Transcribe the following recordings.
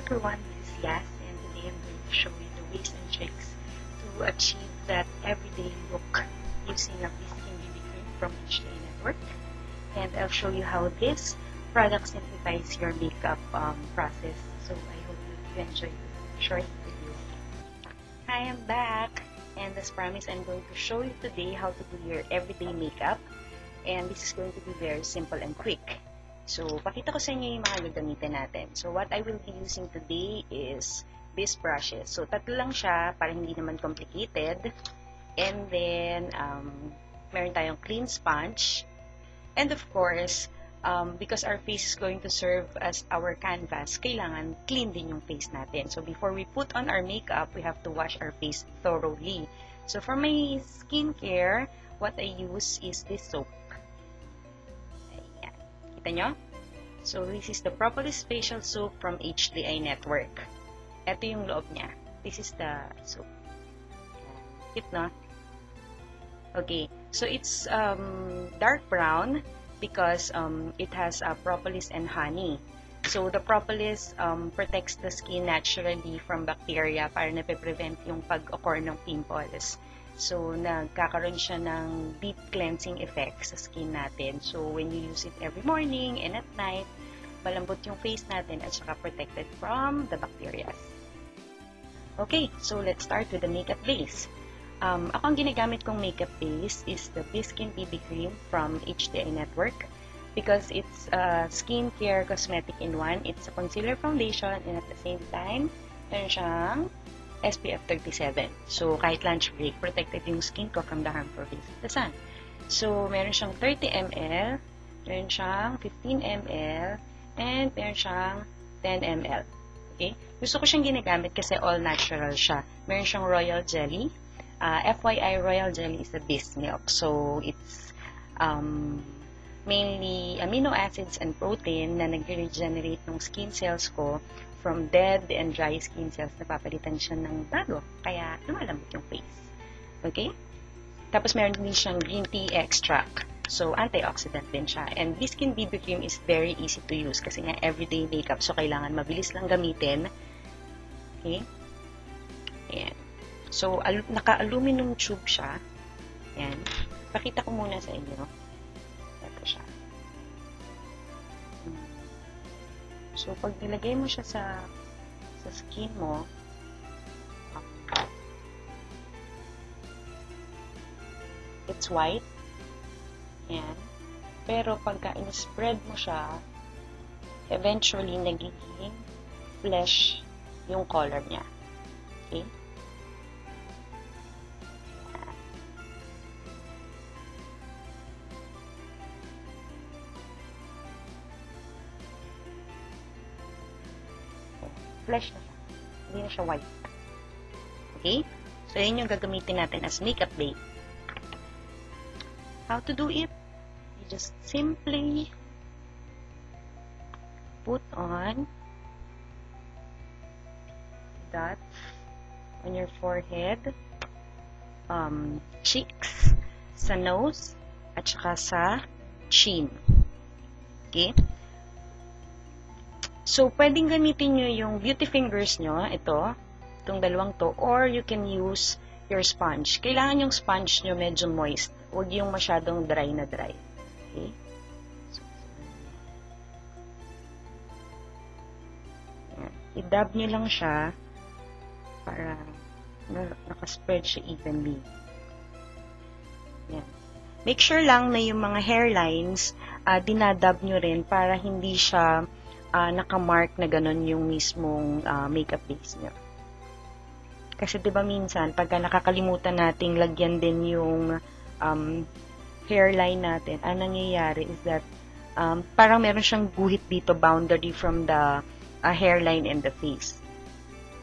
everyone, this is Yas, and today I'm going to show you the ways and tricks to achieve that everyday look using a Skin BB Cream from HDA Network. And I'll show you how this product simplifies your makeup process. So I hope you enjoy this short video. Hi, I'm back, and as promised, I'm going to show you today how to do your everyday makeup. And this is going to be very simple and quick. So, pakita ko sa inyo yung mga gagamitin natin. So, what I will be using today is these brushes. So, tatlo lang siya para hindi naman complicated. And then, meron tayong clean sponge. And of course, because our face is going to serve as our canvas, kailangan clean din yung face natin. So, before we put on our makeup, we have to wash our face thoroughly. So, for my skincare, what I use is this soap. Kita nyo? So, this is the Propolis Facial Soap from HDI Network. Ito yung loob niya. This is the soap. Cute, no? Okay. So, it's dark brown because it has propolis and honey. So, the propolis protects the skin naturally from bacteria para na-prevent yung pag-occur ng pimples. So, nagkakaroon siya ng deep cleansing effect sa skin natin. So, when you use it every morning and at night, malambot yung face natin at saka protected from the bacteria. Okay, so let's start with the makeup base. Ako ang ginagamit kong makeup base is the Skin BB Cream from HDI Network because it's a skincare cosmetic in one. It's a concealer foundation and at the same time, meron siyang SPF 37. So, kahit lunch break, protected yung skin ko from the harmful rays of the sun. So, meron siyang 30 ml, meron siyang 15 ml, and meron siyang 10 ml. Okay? Gusto ko siyang ginagamit kasi all natural siya. Meron siyang royal jelly. FYI, royal jelly is a beast milk. So, it's mainly amino acids and protein na nag-regenerate ng skin cells ko from dead and dry skin cells. Napapalitan siya ng bago. Kaya, lumalambot yung face. Okay? Tapos, meron din siyang green tea extract. So, antioxidant din siya. And this Skin BB Cream is very easy to use kasi nga everyday makeup. So, kailangan mabilis lang gamitin. Okay? Ayan. So, naka-aluminum tube siya. Ayan. Pakita ko muna sa inyo. Ito siya. So, pag nilagay mo siya sa skin mo, it's white. Ayan. Pero, pagka in-spread mo siya, eventually, nagiging flesh yung color niya. Okay? Flesh na siya. Hindi na siya white. Okay? So, yun yung gagamitin natin as makeup base. How to do it? You just simply put on that on your forehead, cheeks, sa nose, at saka sa chin. Okay? So, pwedeng gamitin nyo yung beauty fingers nyo, itong dalawang to, or you can use your sponge. Kailangan yung sponge nyo medyo moist. Huwag yung masyadong dry na dry. Okay? So, i-dab nyo lang siya para nakaspread siya evenly. Yan. Make sure lang na yung mga hairlines, dinadab nyo rin para hindi siya nakamark na ganun yung mismong makeup base nyo. Kasi diba minsan, pagka nakakalimutan nating lagyan din yung hairline natin, ang nangyayari is that parang meron siyang guhit dito, boundary from the hairline and the face.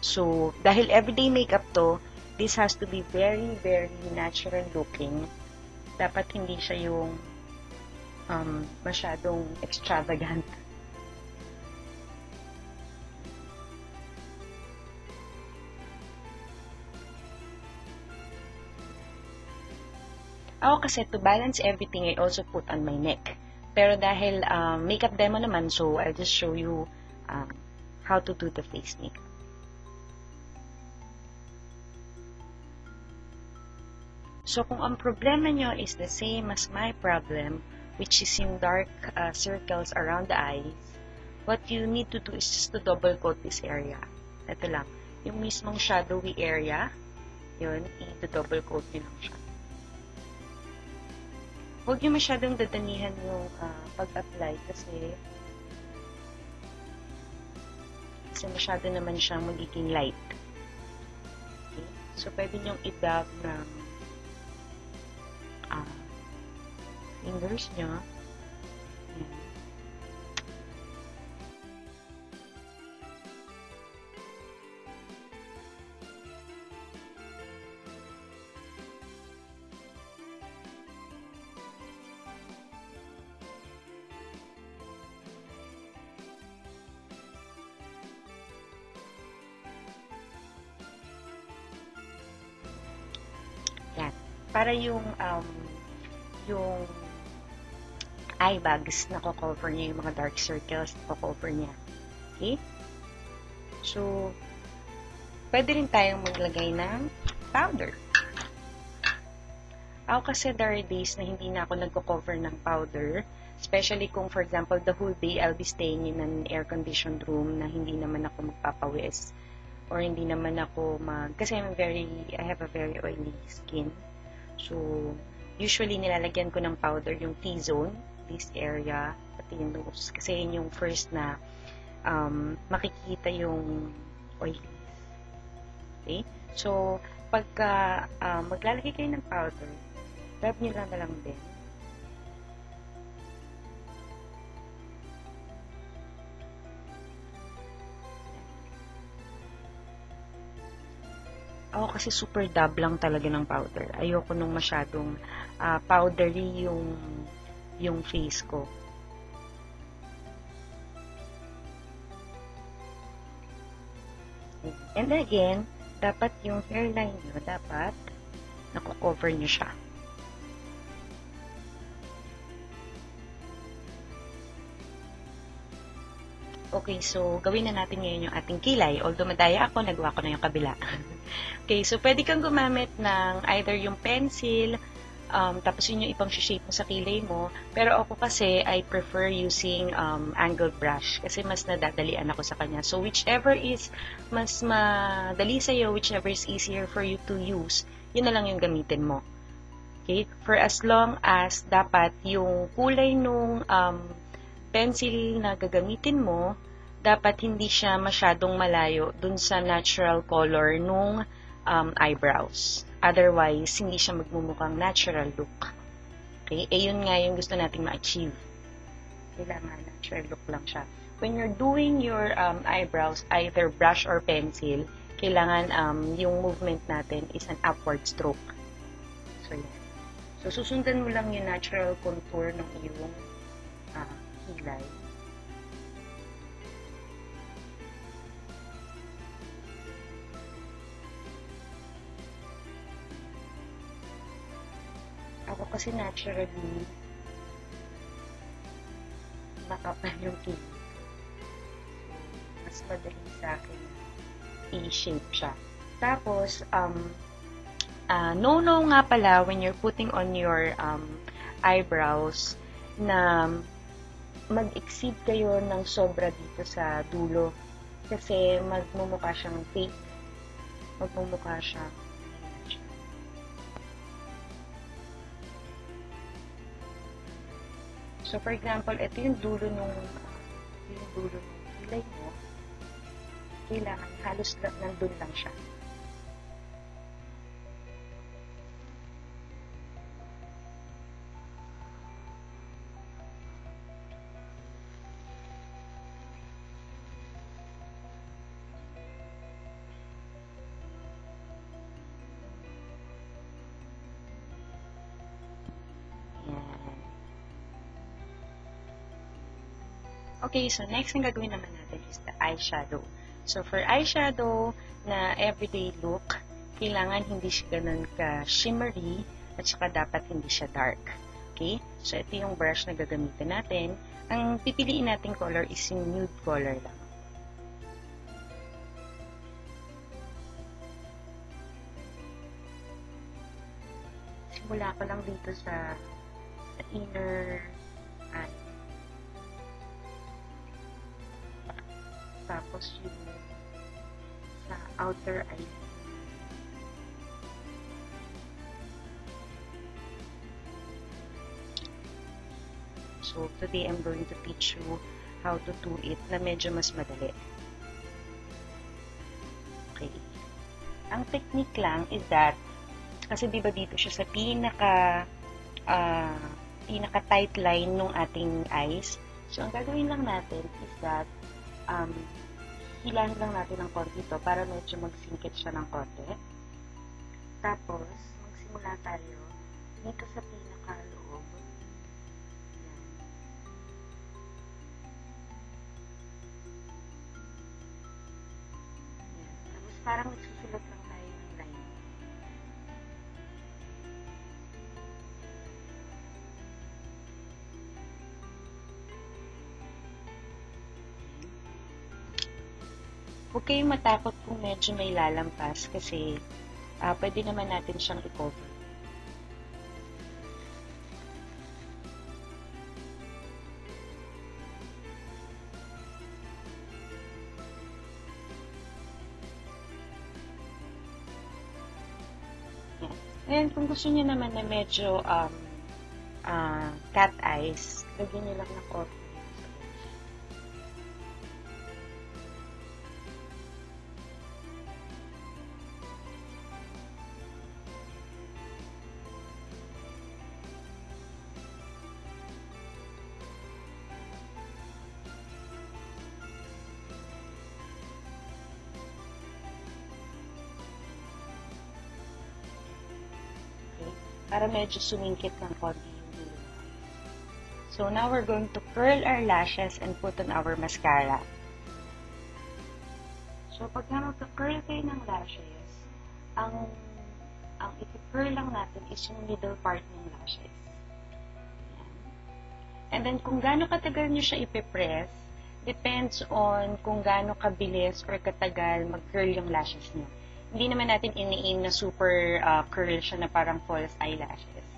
So, dahil everyday makeup to, this has to be very, very natural looking. Dapat hindi siya yung masyadong extravagant. Ako kasi, to balance everything, I also put on my neck. Pero dahil makeup demo naman, so I'll just show you how to do the face makeup. So, kung ang problema nyo is the same as my problem, which is yung dark circles around the eyes, what you need to do is just to double coat this area. Ito lang. Yung mismong shadowy area, yun, i-double coat nyo lang siya. Huwag nyo masyadong dadanihan yung pag-apply kasi masyado naman siyang magiging light. Okay? So, pwede nyong i-dab ng fingers nyo. Ayan. Yan. Para yung eye bags na cover niya, yung mga dark circles na cover niya. Okay? So, pwede rin tayong maglagay ng powder. Ako kasi there are days na hindi na ako nagko-cover ng powder. Especially kung, for example, the whole day I'll be staying in an air-conditioned room na hindi naman ako magpapawis. Or hindi naman ako kasi I have a very oily skin. So, usually nilalagyan ko ng powder yung T-zone, this area, pati yung nose. Kasi yun yung first na makikita yung oily. Okay? So, pagka maglalagay kayo ng powder, rub nyo lang na lang din. Ako kasi super dab lang talaga ng powder. Ayoko nung masyadong powdery yung face ko. And again, dapat yung hairline nyo, dapat nako-cover nyo siya. Okay, so gawin na natin ngayon yung ating kilay. Although madaya ako, nagawa ko na yung kabila. Okay, so pwede kang gumamit ng either yung pencil, tapos yun yung ipang-shape mo sa kilay mo. Pero ako kasi, I prefer using angled brush kasi mas nadadalian ako sa kanya. So whichever is mas madali sa'yo, whichever is easier for you to use, yun na lang yung gamitin mo. Okay, for as long as dapat yung kulay nung pencil na gagamitin mo, dapat hindi siya masyadong malayo dun sa natural color nung eyebrows. Otherwise, hindi siya magmumukhang natural look. Okay? Yun nga yung gusto nating ma-achieve. Kailangan natural look lang siya. When you're doing your eyebrows, either brush or pencil, kailangan yung movement natin is an upward stroke. So, yan. So, susundan mo lang yung natural contour ng iyong kilay. Ako kasi naturally makapal yung kilay. Mas madali sa akin i-shape siya. Tapos, no nga pala when you're putting on your eyebrows na mag-exceed kayo ng sobra dito sa dulo kasi magmumukha siyang fake, magmumukha siyang so for example, ito yung dulo nung kilay mo, kailangan halos nandun lang siya. Okay, so next ang gagawin naman natin is the eyeshadow. So for eyeshadow na everyday look, kailangan hindi siya ganun ka-shimmery at saka dapat hindi siya dark. Okay? So ito yung brush na gagamitin natin. Ang pipiliin nating color is yung nude color lang. nagsisimula ko lang dito sa inner eye. Tapos yung sa outer eye. So, today I'm going to teach you how to do it na medyo mas madali. Okay. Ang technique lang is that, kasi diba dito siya sa pinaka-tight line ng ating eyes. So, ang gagawin lang natin is that, hilahin lang natin ng konti ito para medyo magsingkit siya ng konti. Tapos, magsimula tayo dito sa pinaka-loob. Yan. Tapos, parang nagsusulat lang tayo ng line. Huwag kayong matakot kung medyo may lalampas kasi pwede naman natin siyang i-cover. Ngayon, kung gusto niyo naman na medyo cat eyes, lagyan niyo lang ng cover. Para medyo sumingkit ng konti yung dulo. So, now we're going to curl our lashes and put on our mascara. So, pagka magka-curl kayo ng lashes, ang i-curl lang natin is yung middle part ng lashes. Ayan. And then, kung gaano katagal nyo siya ipipress, depends on kung gaano kabilis or katagal mag-curl yung lashes nyo. Hindi naman natin ini-aim na super curl siya na parang false eyelashes.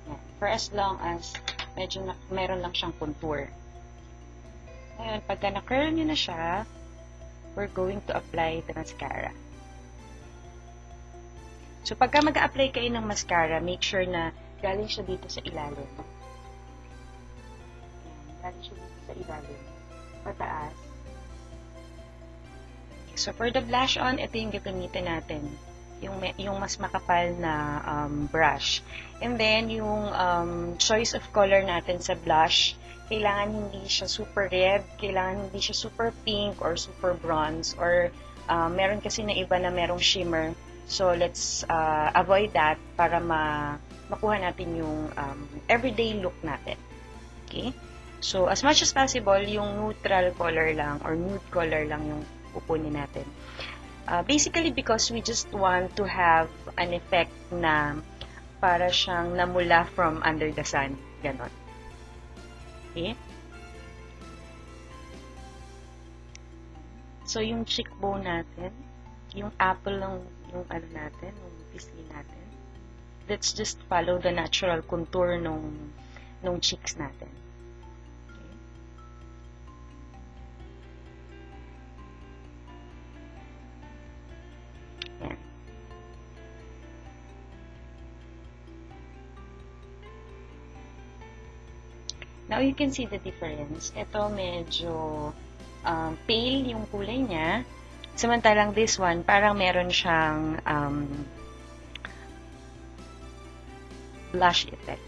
Yan. For as long as medyo meron lang siyang contour. Ngayon, pagka na-curl nyo na siya, we're going to apply the mascara. So, pagka mag-a-apply kayo ng mascara, make sure na galing siya dito sa ilalim. Yan. Galing siya dito sa ilalim. Pataas. So, for the blush on, ito yung gagamitin natin. Yung mas makapal na brush. And then, yung choice of color natin sa blush, kailangan hindi siya super red, kailangan hindi siya super pink or super bronze, or meron kasi na iba na merong shimmer. So, let's avoid that para makuha natin yung everyday look natin. Okay? So, as much as possible, yung neutral color lang or nude color lang yung pupunin natin. Basically, because we just want to have an effect na para siyang namula from under the sun. Ganon. Okay? So, yung cheekbone natin, yung apple ng yung ano natin, yung pisngi natin, let's just follow the natural contour nung cheeks natin. Now, you can see the difference. Ito medyo pale yung kulay niya. Samantalang this one, parang meron siyang blush effect.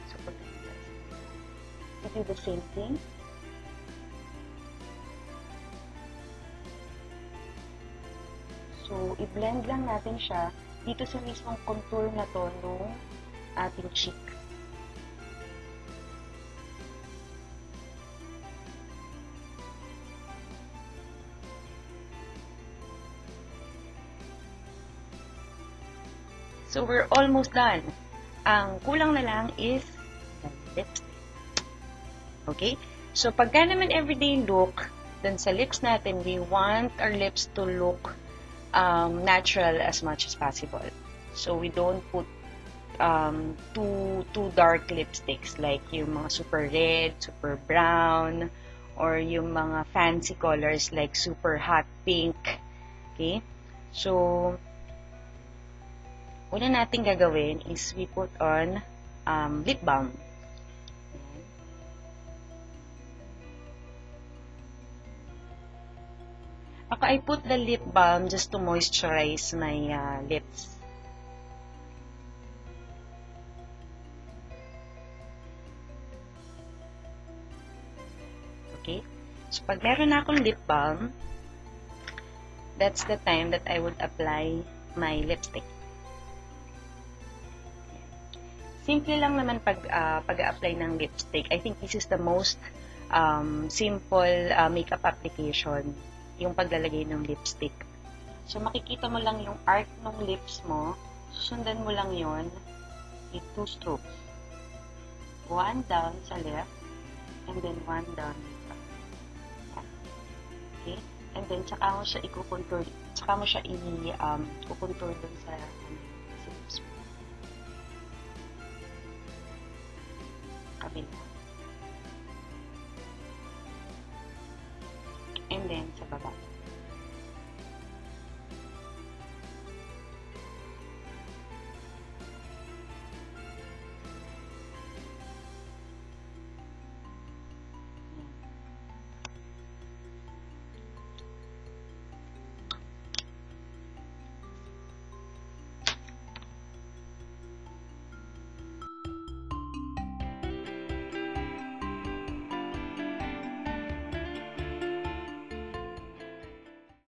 So, we do the same thing. So, i-blend lang natin siya dito sa mismong contour na to nung ating cheek. So, we're almost done. Ang kulang na lang is the lipstick. Okay? So, pagka naman everyday look, dun sa lips natin, we want our lips to look natural as much as possible. So we don't put too dark lipsticks like yung mga super red, super brown, or yung mga fancy colors like super hot pink. Okay? So, una natin gagawin is we put on lip balm. Ako, I put the lip balm just to moisturize my lips. Okay? So, pag meron na akong lip balm, that's the time that I would apply my lipstick. Simple lang naman pag-apply ng lipstick. I think this is the most simple makeup application, yung paglalagay ng lipstick. So, makikita mo lang yung arc ng lips mo. Sundan mo lang yon with 2 strokes. One down sa left, and then one down dito. Okay? And then, tsaka mo siya i-contour, tsaka mo siya i-contour dun sa lips mo. Kabila. And then, sa baba.